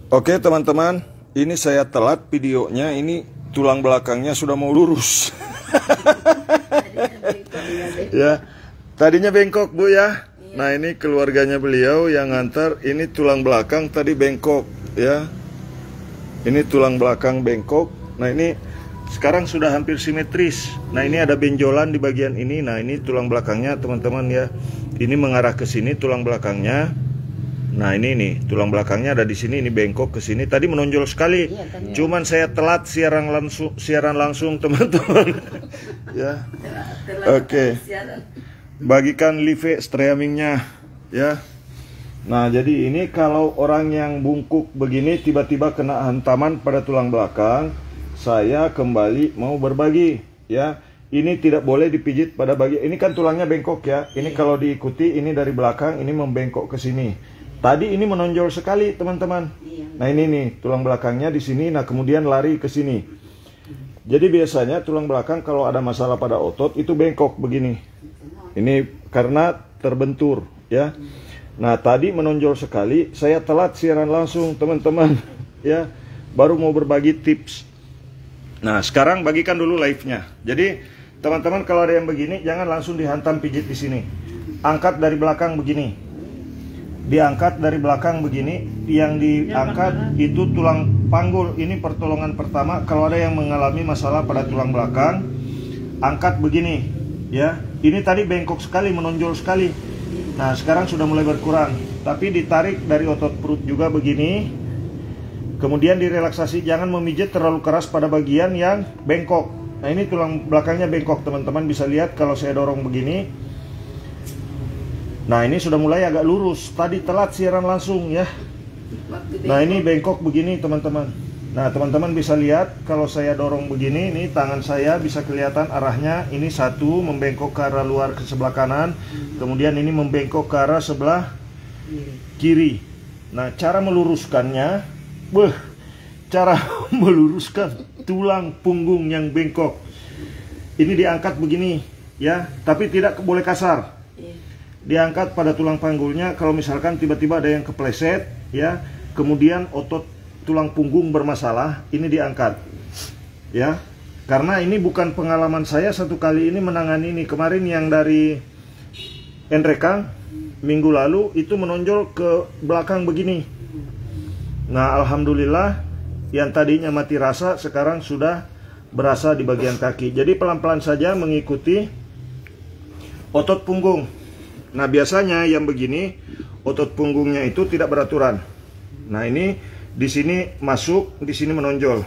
Oke teman-teman, ini saya telat videonya, ini tulang belakangnya sudah mau lurus. Ya, tadinya bengkok Bu ya. Nah ini keluarganya beliau yang ngantar, ini tulang belakang tadi bengkok ya. Ini tulang belakang bengkok. Nah ini sekarang sudah hampir simetris. Nah ini ada benjolan di bagian ini. Nah ini tulang belakangnya teman-teman ya. Ini mengarah ke sini tulang belakangnya. Nah ini nih tulang belakangnya ada di sini, ini bengkok ke sini. Tadi menonjol sekali. Iya, cuman saya telat siaran langsung teman-teman. Ya. Oke. Bagikan live streamingnya ya. Nah jadi ini kalau orang yang bungkuk begini tiba-tiba kena hantaman pada tulang belakang, saya kembali mau berbagi ya. Ini tidak boleh dipijit pada bagian ini, kan tulangnya bengkok ya. Ini kalau diikuti ini dari belakang ini membengkok ke sini. Tadi ini menonjol sekali teman-teman. Nah ini nih tulang belakangnya di sini. Nah kemudian lari ke sini. Jadi biasanya tulang belakang kalau ada masalah pada otot itu bengkok begini. Ini karena terbentur ya. Nah tadi menonjol sekali. Saya telat siaran langsung teman-teman ya. Baru mau berbagi tips. Nah sekarang bagikan dulu live-nya. Jadi teman-teman kalau ada yang begini jangan langsung dihantam pijit di sini. Angkat dari belakang begini. Diangkat dari belakang begini, yang diangkat itu tulang panggul. Ini pertolongan pertama kalau ada yang mengalami masalah pada tulang belakang. Angkat begini ya. Ini tadi bengkok sekali, menonjol sekali. Nah sekarang sudah mulai berkurang. Tapi ditarik dari otot perut juga begini. Kemudian direlaksasi, jangan memijit terlalu keras pada bagian yang bengkok. Nah ini tulang belakangnya bengkok, teman-teman bisa lihat kalau saya dorong begini. Nah ini sudah mulai agak lurus. Tadi telat siaran langsung ya. Nah ini bengkok begini teman-teman. Nah teman-teman bisa lihat kalau saya dorong begini, ini tangan saya bisa kelihatan arahnya. Ini satu membengkok ke arah luar ke sebelah kanan. Kemudian ini membengkok ke arah sebelah kiri. Nah cara meluruskannya, cara meluruskan tulang punggung yang bengkok. Ini diangkat begini ya, tapi tidak boleh kasar. Diangkat pada tulang panggulnya. Kalau misalkan tiba-tiba ada yang kepleset ya, kemudian otot tulang punggung bermasalah, ini diangkat ya. Karena ini bukan pengalaman saya satu kali ini menangani ini. Kemarin yang dari Enrekang minggu lalu itu menonjol ke belakang begini. Nah alhamdulillah yang tadinya mati rasa sekarang sudah berasa di bagian kaki. Jadi pelan-pelan saja mengikuti otot punggung. Nah biasanya yang begini otot punggungnya itu tidak beraturan. Nah ini di sini masuk, di sini menonjol.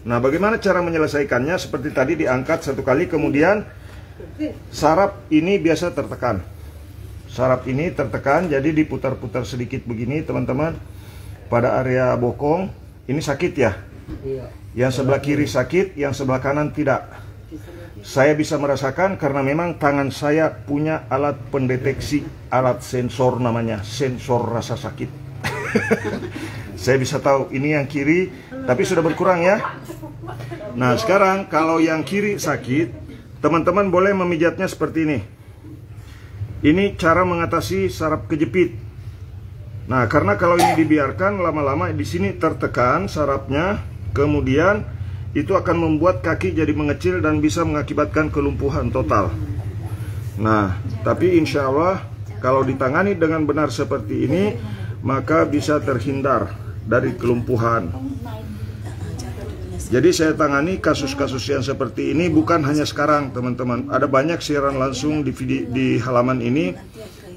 Nah bagaimana cara menyelesaikannya? Seperti tadi diangkat satu kali, kemudian saraf ini biasa tertekan. Saraf ini tertekan, jadi diputar-putar sedikit begini teman-teman. Pada area bokong ini sakit ya. Yang sebelah kiri sakit, yang sebelah kanan tidak. Saya bisa merasakan karena memang tangan saya punya alat pendeteksi, alat sensor namanya, sensor rasa sakit. Saya bisa tahu ini yang kiri, tapi sudah berkurang ya. Nah sekarang kalau yang kiri sakit, teman-teman boleh memijatnya seperti ini. Ini cara mengatasi saraf kejepit. Nah karena kalau ini dibiarkan lama-lama di sini tertekan sarafnya, kemudian itu akan membuat kaki jadi mengecil dan bisa mengakibatkan kelumpuhan total. Nah, tapi insya Allah kalau ditangani dengan benar seperti ini, maka bisa terhindar dari kelumpuhan. Jadi saya tangani kasus-kasus yang seperti ini bukan hanya sekarang teman-teman. Ada banyak siaran langsung di halaman ini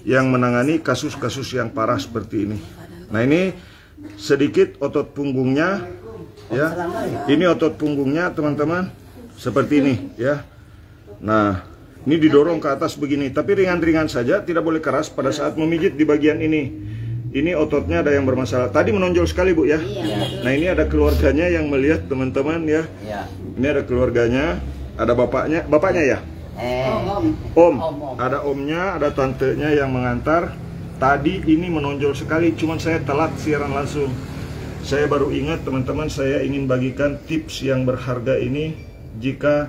yang menangani kasus-kasus yang parah seperti ini. Nah ini sedikit otot punggungnya. Ya, ini otot punggungnya teman-teman seperti ini ya. Nah, ini didorong ke atas begini, tapi ringan-ringan saja, tidak boleh keras pada saat memijit di bagian ini. Ini ototnya ada yang bermasalah. Tadi menonjol sekali Bu ya. Nah, ini ada keluarganya yang melihat teman-teman ya. Ini ada keluarganya, ada bapaknya ya. Om, ada omnya, ada tantenya yang mengantar. Tadi ini menonjol sekali, cuman saya telat siaran langsung. Saya baru ingat teman-teman, saya ingin bagikan tips yang berharga ini jika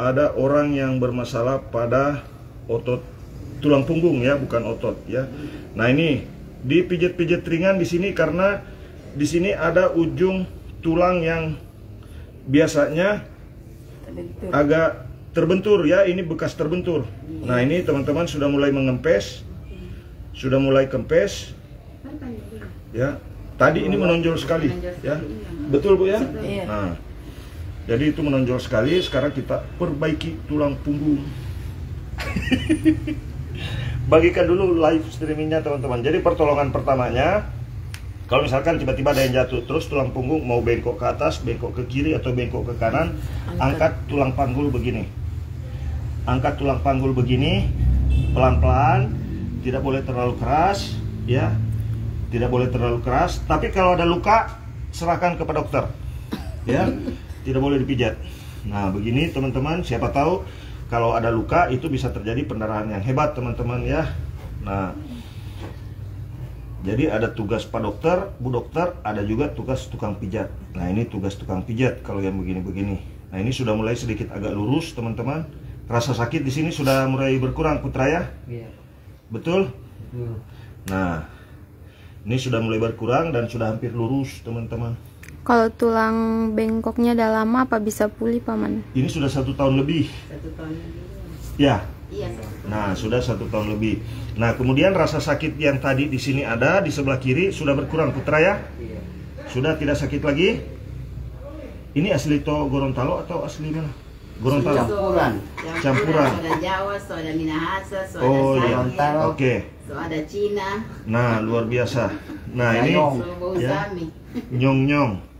ada orang yang bermasalah pada otot tulang punggung ya, bukan otot ya. Nah ini dipijit-pijit ringan di sini karena di sini ada ujung tulang yang biasanya agak terbentur ya, ini bekas terbentur. Nah, ini teman-teman sudah mulai mengempes, sudah mulai kempes. Ya, tadi ini menonjol sekali ya. Betul Bu ya? Nah, jadi itu menonjol sekali. Sekarang kita perbaiki tulang punggung. Bagikan dulu live streamingnya teman-teman. Jadi pertolongan pertamanya, kalau misalkan tiba-tiba ada yang jatuh, terus tulang punggung mau bengkok ke atas, bengkok ke kiri, atau bengkok ke kanan, angkat tulang panggul begini. Angkat tulang panggul begini, pelan-pelan, tidak boleh terlalu keras, ya. Tidak boleh terlalu keras. Tapi kalau ada luka, serahkan kepada dokter, ya. Tidak boleh dipijat. Nah, begini teman-teman, siapa tahu kalau ada luka itu bisa terjadi pendarahan yang hebat teman-teman ya. Nah, jadi ada tugas Pak Dokter, Bu Dokter, ada juga tugas tukang pijat. Nah, ini tugas tukang pijat kalau yang begini-begini. Nah, ini sudah mulai sedikit agak lurus teman-teman. Rasa sakit di sini sudah mulai berkurang Putra ya? Iya. Betul? Nah, ini sudah mulai berkurang dan sudah hampir lurus teman-teman. Kalau tulang bengkoknya udah lama apa bisa pulih Paman? Ini sudah 1 tahun lebih. 1 tahun lebih. Ya. Iya. Nah, sudah 1 tahun lebih. Nah, kemudian rasa sakit yang tadi di sini ada di sebelah kiri sudah berkurang Putra ya? Iya. Sudah tidak sakit lagi? Ini asli Gorontalo atau asli mana? Gorontalo. Campuran. Ada Jawa, so ada Minahasa, so ada Sami. Oke. So ada Cina. Nah, luar biasa. Nah, ini So ya, nyong-nyong.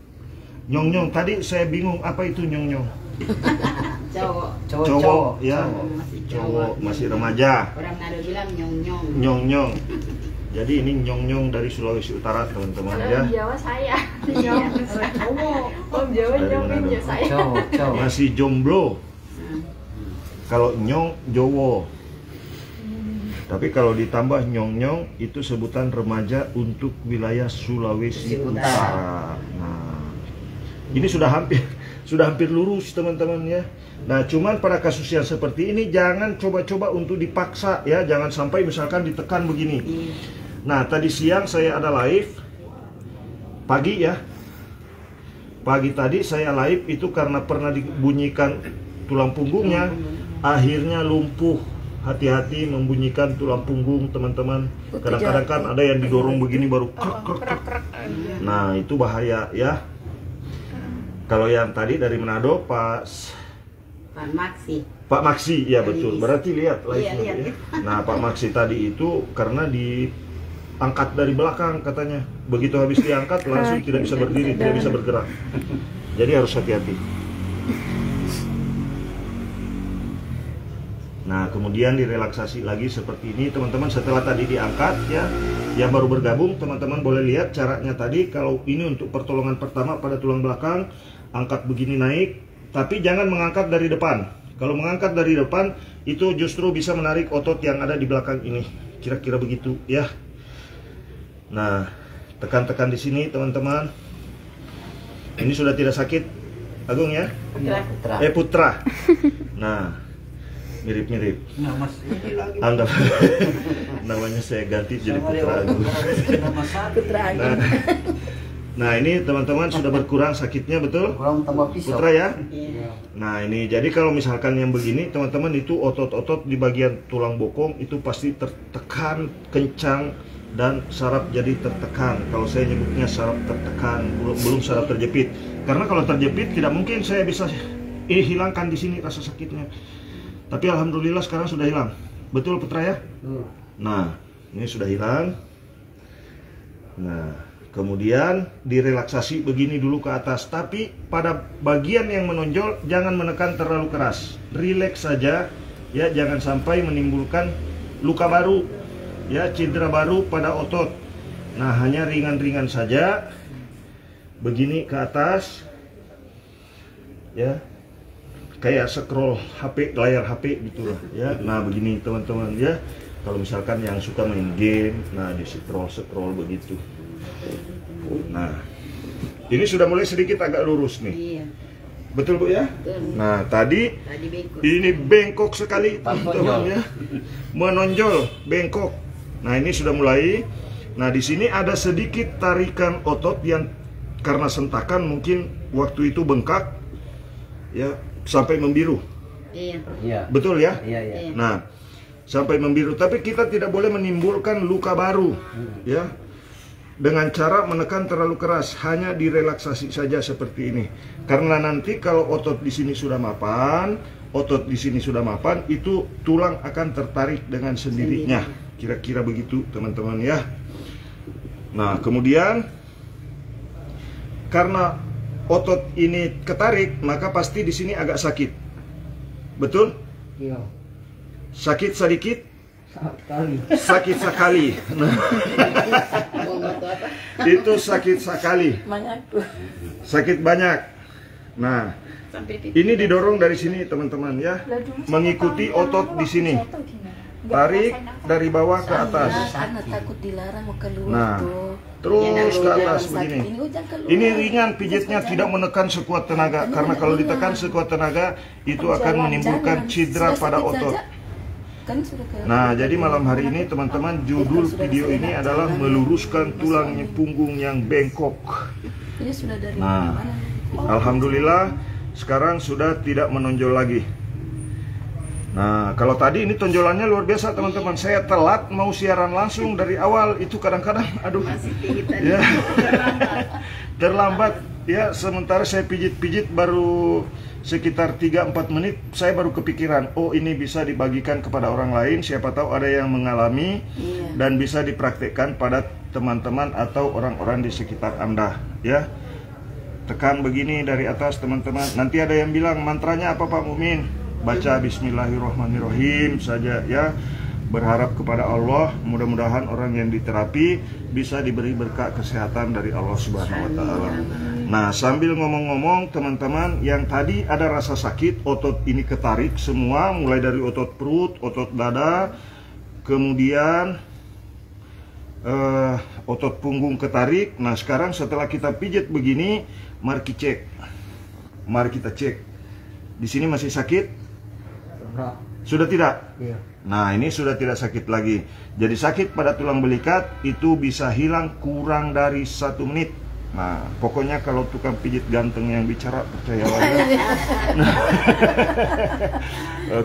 Nyong-nyong tadi saya bingung apa itu nyong-nyong. Cowok ya. Cowok masih remaja. Orang Manado bilang nyong-nyong. Nyong-nyong. Jadi ini nyong-nyong dari Sulawesi Utara teman-teman ya. Om Jawa saya. Cowok. Om Jawa nyong ya saya. Masih jomblo. Kalau nyong Jowo. Tapi kalau ditambah nyong-nyong itu sebutan remaja untuk wilayah Sulawesi Utara. Nah, ini sudah hampir lurus teman-teman ya. Nah, cuman pada kasus yang seperti ini jangan coba-coba untuk dipaksa ya, jangan sampai misalkan ditekan begini. Nah, tadi siang saya ada live pagi ya. Pagi tadi saya live itu karena pernah dibunyikan tulang punggungnya, akhirnya lumpuh. Hati-hati membunyikan tulang punggung teman-teman. Kadang-kadang kan ada yang didorong begini baru krek. Nah, itu bahaya ya. Kalau yang tadi dari Manado Pak Maksi, ya betul. Berarti lihat live-nya ya. Nah, Pak Maksi tadi itu karena diangkat dari belakang katanya. Begitu habis diangkat langsung tidak bisa berdiri, tidak bisa bergerak. Jadi harus hati-hati. Nah, kemudian direlaksasi lagi seperti ini teman-teman. Setelah tadi diangkat ya, yang baru bergabung teman-teman boleh lihat caranya tadi. Kalau ini untuk pertolongan pertama pada tulang belakang, angkat begini naik, tapi jangan mengangkat dari depan. Kalau mengangkat dari depan itu justru bisa menarik otot yang ada di belakang ini. Kira-kira begitu ya. Nah, tekan-tekan di sini teman-teman. Ini sudah tidak sakit Agung ya? Putra. Nah, mirip-mirip. Anggap namanya saya ganti jadi Putra Agung. Nah, ini teman-teman sudah berkurang sakitnya betul? Putra ya? Nah, ini jadi kalau misalkan yang begini teman-teman itu otot-otot di bagian tulang bokong itu pasti tertekan kencang dan saraf jadi tertekan. Kalau saya nyebutnya saraf tertekan, belum saraf terjepit. Karena kalau terjepit tidak mungkin saya bisa hilangkan di sini rasa sakitnya. Tapi alhamdulillah sekarang sudah hilang. Betul Putra ya? Nah, ini sudah hilang. Nah, kemudian direlaksasi begini dulu ke atas. Tapi pada bagian yang menonjol jangan menekan terlalu keras. Rileks saja ya, jangan sampai menimbulkan luka baru ya, cedera baru pada otot. Nah, hanya ringan-ringan saja. Begini ke atas. Ya. Kayak scroll HP, layar HP gitu lah ya. Nah, begini teman-teman ya. Kalau misalkan yang suka main game, nah di scroll begitu. Nah, ini sudah mulai sedikit agak lurus nih. Iya. Betul Bu ya? Betul. Nah, tadi bengkok. Ini bengkok sekali teman-teman ya. Menonjol, bengkok. Nah, ini sudah mulai Nah, di sini ada sedikit tarikan otot yang karena sentakan mungkin waktu itu bengkak ya sampai membiru. Iya. Iya. Betul ya? Iya, iya. Nah, sampai membiru, tapi kita tidak boleh menimbulkan luka baru ya. Dengan cara menekan terlalu keras, hanya direlaksasi saja seperti ini. Karena nanti kalau otot di sini sudah mapan, itu tulang akan tertarik dengan sendirinya. Kira-kira begitu, teman-teman ya. Nah, kemudian karena otot ini ketarik, maka pasti di sini agak sakit. Betul? Iya. Sakit sedikit, Sekali. sakit sekali. Nah, itu sakit sekali. Sakit banyak. Nah, ini didorong dari sini, teman-teman ya. Mengikuti otot di sini. Tarik dari bawah ke atas. Karena takut dilarang mau keluar Nah, tuh. terus ke atas Sakit begini. ini, oh, jangan keluar. Ini ringan pijitnya, tidak menekan sekuat tenaga. Karena kalau ditekan sekuat tenaga, itu akan menimbulkan cedera pada otot. Kan sudah ke- Nah, jadi malam hari ini teman-teman, judul video ini adalah meluruskan tulang punggung yang bengkok. Ini sudah dari Nah, mana? alhamdulillah sekarang sudah tidak menonjol lagi. Nah, kalau tadi ini tonjolannya luar biasa, teman-teman. Saya telat mau siaran langsung dari awal, itu kadang-kadang aduh Masih tinggi tadi. ya. Terlambat ya, sementara saya pijit-pijit baru sekitar 3-4 menit, saya baru kepikiran, oh ini bisa dibagikan kepada orang lain, siapa tahu ada yang mengalami dan bisa dipraktekkan pada teman-teman atau orang-orang di sekitar Anda ya. Tekan begini dari atas, teman-teman. Nanti ada yang bilang, mantranya apa Pak Mukmin? Baca Bismillahirrahmanirrahim saja ya. Berharap kepada Allah, mudah-mudahan orang yang diterapi bisa diberi berkah kesehatan dari Allah Subhanahu wa taala. Nah, sambil ngomong-ngomong, teman-teman, yang tadi ada rasa sakit, otot ini ketarik semua, mulai dari otot perut, otot dada, kemudian otot punggung ketarik. Nah, sekarang setelah kita pijit begini, mari kita cek. Di sini masih sakit? Sudah tidak? Iya. Nah, ini sudah tidak sakit lagi. Jadi sakit pada tulang belikat itu bisa hilang kurang dari 1 menit. Nah, pokoknya kalau tukang pijit ganteng yang bicara, percayalah ya.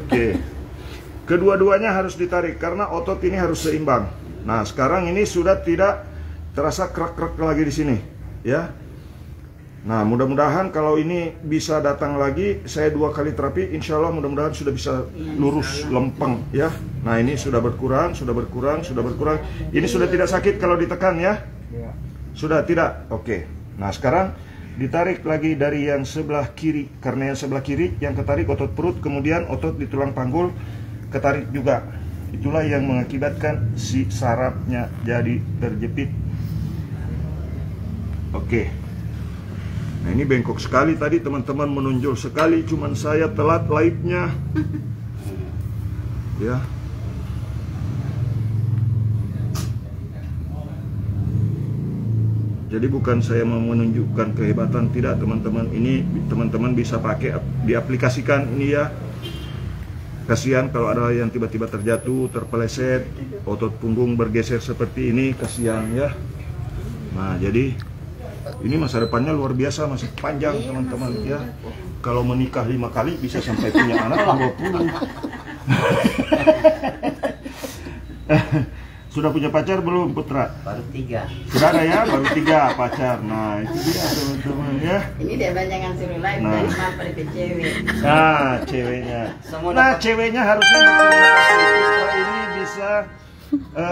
Oke. Kedua-duanya harus ditarik karena otot ini harus seimbang. Nah, sekarang ini sudah tidak terasa krek-krek lagi di sini, ya. Nah, mudah-mudahan kalau ini bisa datang lagi, saya 2 kali terapi, insya Allah mudah-mudahan sudah bisa lurus, lempeng ya. Nah, ini sudah berkurang. Ini sudah tidak sakit kalau ditekan ya? Iya. Sudah tidak? Oke. Nah, sekarang ditarik lagi dari yang sebelah kiri. Karena yang sebelah kiri yang ketarik otot perut, kemudian otot di tulang panggul ketarik juga. Itulah yang mengakibatkan si sarafnya jadi terjepit. Oke. Nah, ini bengkok sekali tadi, teman-teman, menonjol sekali, cuman saya telat live-nya. Ya. Jadi bukan saya mau menunjukkan kehebatan, tidak, teman-teman. Ini teman-teman bisa pakai, diaplikasikan ini ya. Kasihan kalau ada yang tiba-tiba terjatuh, terpeleset, otot punggung bergeser seperti ini, kasihan ya. Nah, jadi ini masa depannya luar biasa, masih panjang, teman-teman ya. Kalau menikah 5 kali bisa sampai punya anak 20. Sudah punya pacar belum, Putra? Baru 3. Sudah ada ya, baru 3 pacar. Nah, itu dia, teman-teman ya. Ini dia banyak yang suruh live Nah. dari mampir ke cewek. Nah, ceweknya. Semua Nah, dapat. ceweknya harusnya berterima kasih. Putra ini bisa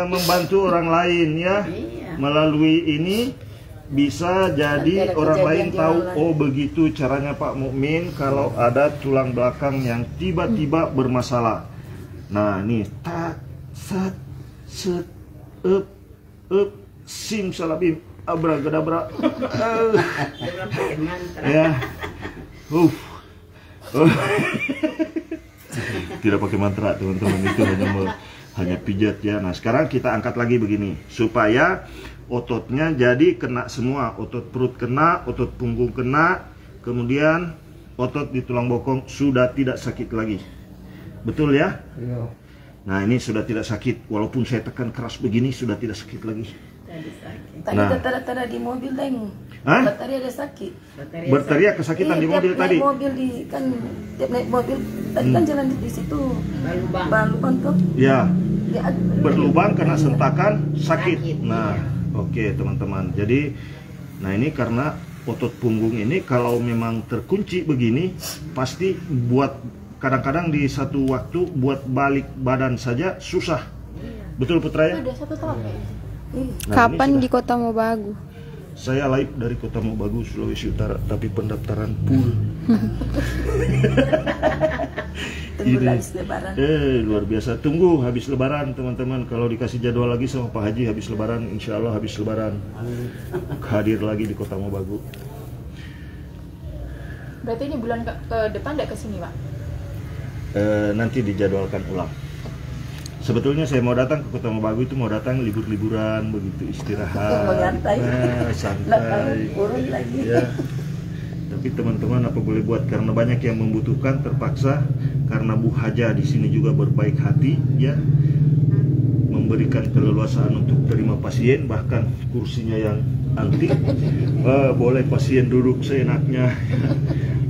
membantu orang lain ya. Iya. Melalui ini bisa jadi Ada orang kejadian lain di tahu, orang oh begitu caranya Pak Mukmin kalau ada tulang belakang yang tiba-tiba bermasalah. Nah, nih tak set set up sim salabim abragadabra. Dia bilang pakai mantra. Ya. Tidak pakai mantra, teman-teman, itu hanya pijat ya. Nah, sekarang kita angkat lagi begini supaya ototnya jadi kena semua. Otot perut kena, otot punggung kena, kemudian otot di tulang bokong sudah tidak sakit lagi. Betul ya? Iya. Nah, ini sudah tidak sakit. Walaupun saya tekan keras begini sudah tidak sakit lagi. Jadi sakit. Tadi Nah. tanda-tanda di mobil deng. Hah? Tadi ada sakit. Berteriak kesakitan di Iya, mobil tiap tadi. naik mobil tiap naik mobil tadi kan jalan di situ. Balubang. Balubang tuh. Ya, Dia berlubang karena sentakan sakit. Sakit, Nah, oke teman-teman. Jadi, nah ini karena otot punggung ini kalau memang terkunci begini, pasti buat kadang-kadang di satu waktu buat balik badan saja susah. Betul Putra ya? ada satu tahun. Nah, Kapan ini di Kota Mobagu? saya live dari Kota Mobagu, Sulawesi Utara, tapi pendaftaran full. Tunggu Ini. habis lebaran. Luar biasa. Tunggu habis lebaran teman-teman. Kalau dikasih jadwal lagi sama Pak Haji habis lebaran, insya Allah habis lebaran hadir lagi di Kota Mobagu. Berarti ini bulan ke depan nggak kesini, Pak? Nanti dijadwalkan ulang. Sebetulnya saya mau datang ke Kota Mobagu itu mau datang libur-liburan begitu, istirahat, Mau nyantai. santai. Urun lagi. Ya. Tapi teman-teman apa boleh buat, karena banyak yang membutuhkan, terpaksa karena Bu Haja di sini juga berbaik hati ya, memberikan keleluasaan untuk terima pasien, bahkan kursinya yang antik. Boleh pasien duduk seenaknya.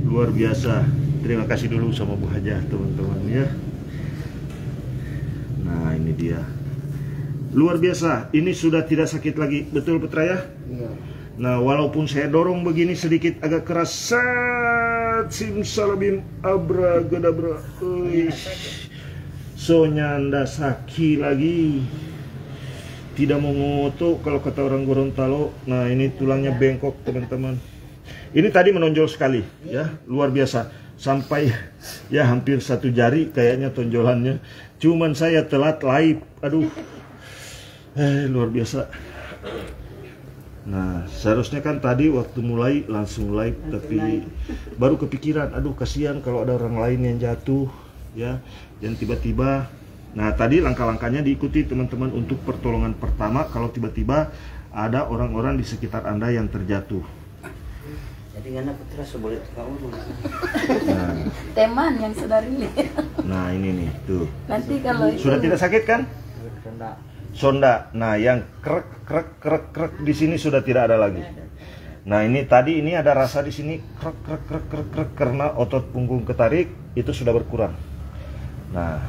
Luar biasa. Terima kasih dulu sama Bu Haja teman-teman ya. Nah ini dia, luar biasa. Ini sudah tidak sakit lagi, betul Putra ya? Nah walaupun saya dorong begini sedikit agak keras, simsalabim abragadabra, so nyanda sakit lagi, tidak mau ngoto kalau kata orang Gorontalo. Nah ini tulangnya bengkok teman-teman. Ini tadi menonjol sekali ya, luar biasa, sampai ya hampir 1 jari kayaknya tonjolannya. Cuman saya telat live, aduh, luar biasa. Nah seharusnya kan tadi waktu mulai langsung live, tapi baru kepikiran, aduh kasihan kalau ada orang lain yang jatuh ya, dan tiba-tiba. Nah tadi langkah-langkahnya diikuti teman-teman untuk pertolongan pertama kalau tiba-tiba ada orang-orang di sekitar Anda yang terjatuh. Jadi karena Putra seboleh kamu. Nah, Teman yang saudari ini. nah ini nih tuh. Nanti kalau itu Sudah tidak sakit kan? Rendah. Sonda. Nah, yang krek krek krek krek di sini sudah tidak ada lagi. Nah, ini tadi ini ada rasa di sini krek krek krek krek krek karena otot punggung ketarik itu sudah berkurang. Nah,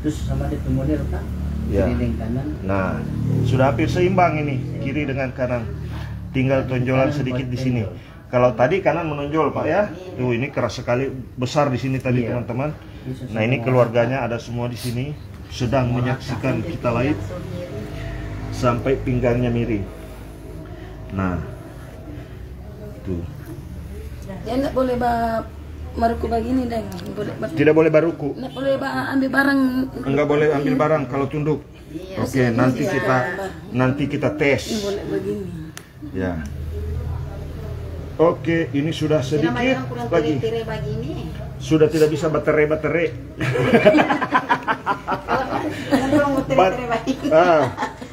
Terus sama ditumbuhin Pak. Ya. Kiri dan kanan. nah sudah hampir seimbang ini kiri dengan kanan. Tinggal tonjolan sedikit di sini. Kalau tadi kanan menonjol Pak ya. Tuh ini keras sekali, besar di sini tadi Iya. teman-teman. Nah, ini keluarganya ada semua di sini sedang menyaksikan kita live sampai pinggangnya miring. Nah, tuh. dia nggak boleh meruku begini deng. Boleh Tidak boleh baruku. nggak boleh ambil barang. Enggak boleh ambil barang kalau tunduk. Oke, nanti kita tes. Boleh begini. Ya. Oke, ini sudah sedikit lagi. Tire begini. Sudah tidak bisa baterai. Kalau mau tire begini.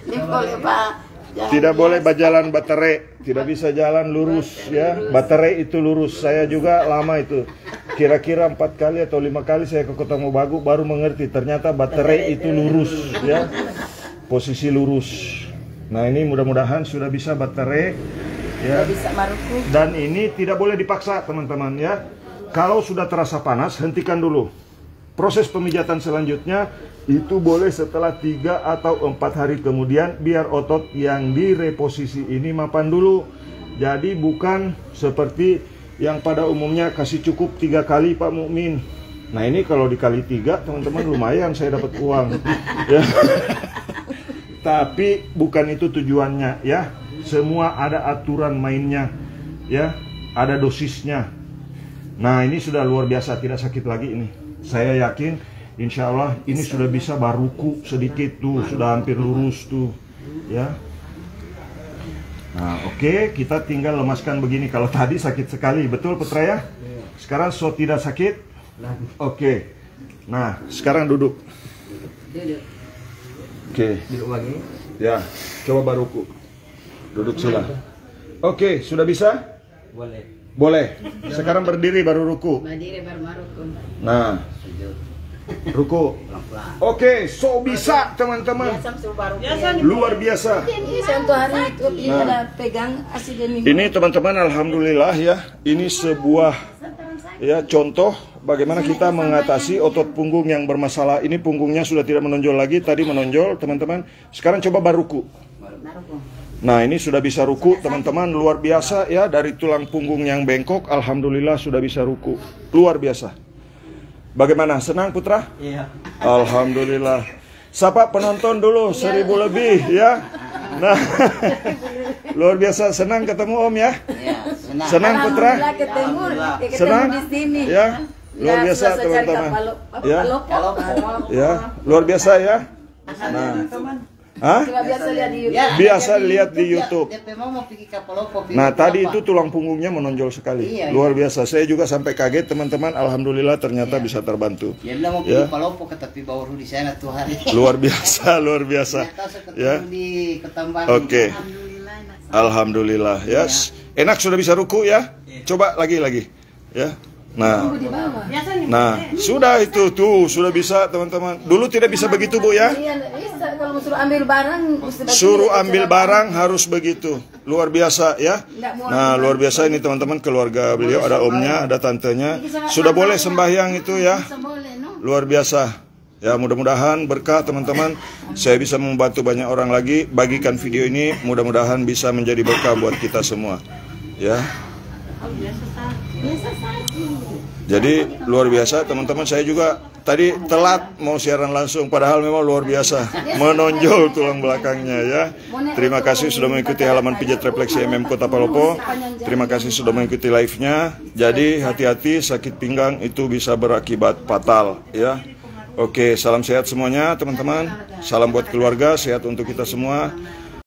Ini boleh Pak. Jangan Tidak biasa. boleh berjalan baterai, tidak bisa jalan lurus ya. Baterai itu lurus. Saya juga lama itu. Kira-kira 4 kali atau 5 kali saya ke Kota Mobagu baru mengerti ternyata baterai itu lurus ya. Posisi lurus. Nah, ini mudah-mudahan sudah bisa baterai ya. Nggak bisa maruku. Dan ini tidak boleh dipaksa teman-teman ya. Kalau sudah terasa panas, hentikan dulu. Proses pemijatan selanjutnya itu boleh setelah 3 atau 4 hari kemudian, biar otot yang direposisi ini mapan dulu. Jadi bukan seperti yang pada umumnya kasih cukup 3 kali Pak Mukmin. Nah ini kalau dikali 3 teman-teman lumayan saya dapat uang ya. Tapi bukan itu tujuannya ya. Semua ada aturan mainnya ya, ada dosisnya. Nah ini sudah luar biasa, tidak sakit lagi ini. Saya yakin insya Allah ini sudah bisa baruku sedikit tuh, sudah hampir lurus tuh ya. Nah oke, kita tinggal lemaskan begini. Kalau tadi sakit sekali, betul Putra ya? Sekarang so tidak sakit. Oke. Nah sekarang duduk. Duduk. Oke. Duduk lagi. Ya, coba baruku. Duduk sila. Oke, sudah bisa? Boleh. Boleh. Sekarang berdiri baru ruku. Berdiri baru marukun. Nah, Sujud. Ruku. Pelan-pelan. Oke, so bisa teman-teman. Luar biasa. Contoh hari itu Nah. ada pegang asli demi. Ini teman-teman alhamdulillah ya. Ini sebuah ya contoh bagaimana kita mengatasi otot punggung yang bermasalah. Ini punggungnya sudah tidak menonjol lagi, tadi menonjol teman-teman. Sekarang coba baruku. Nah, ini sudah bisa ruku teman-teman, luar biasa ya. Dari tulang punggung yang bengkok alhamdulillah sudah bisa ruku. Luar biasa. Bagaimana? Senang Putra? Iya. Alhamdulillah. Sapa penonton dulu 1000 lebih ya. Nah, luar biasa, senang ketemu Om ya. Iya, senang. Senang Putra? Alhamdulillah ketemu Senang? di sini. Ya, luar biasa selesai cari teman-teman. kapal- Ya, Kalau ya, luar biasa ya. Nah, hah? cuma biasa lihat di YouTube. Ya, Biasa lihat di YouTube. Dia memang mau pergi kapal lopo. Nah, tadi itu tulang punggungnya menonjol sekali. Iya, Luar biasa. Saya juga sampai kaget teman-teman. Alhamdulillah ternyata bisa terbantu. Dia bilang mau Ya. pergi kapal lopo, tapi baru di sana tuh hari. Luar biasa, luar biasa. Ternyata saya ketemu Ya. di Ketambangan. Oke. Alhamdulillah. Yes. Enak sudah bisa ruku ya? Coba lagi. Ya. Nah. Nah, sudah itu tuh, sudah bisa teman-teman. Dulu tidak bisa begitu Bu ya? Iya, bisa kalau mau suruh ambil barang mesti begini, Suruh cara ambil barang harus begitu. Luar biasa ya. Nah, luar biasa ini teman-teman, keluarga beliau, ada omnya, ada tantenya. Sudah boleh sembahyang itu ya. Luar biasa. Ya, mudah-mudahan berkah teman-teman. Saya bisa membantu banyak orang lagi. Bagikan video ini, mudah-mudahan bisa menjadi berkah buat kita semua. Ya. Jadi luar biasa teman-teman, saya juga tadi telat mau siaran langsung, padahal memang luar biasa menonjol tulang belakangnya ya. Terima kasih sudah mengikuti halaman pijat refleksi MM Kota Palopo. Terima kasih sudah mengikuti live-nya. Jadi hati-hati, sakit pinggang itu bisa berakibat fatal ya. Oke, salam sehat semuanya teman-teman. Salam buat keluarga, sehat untuk kita semua.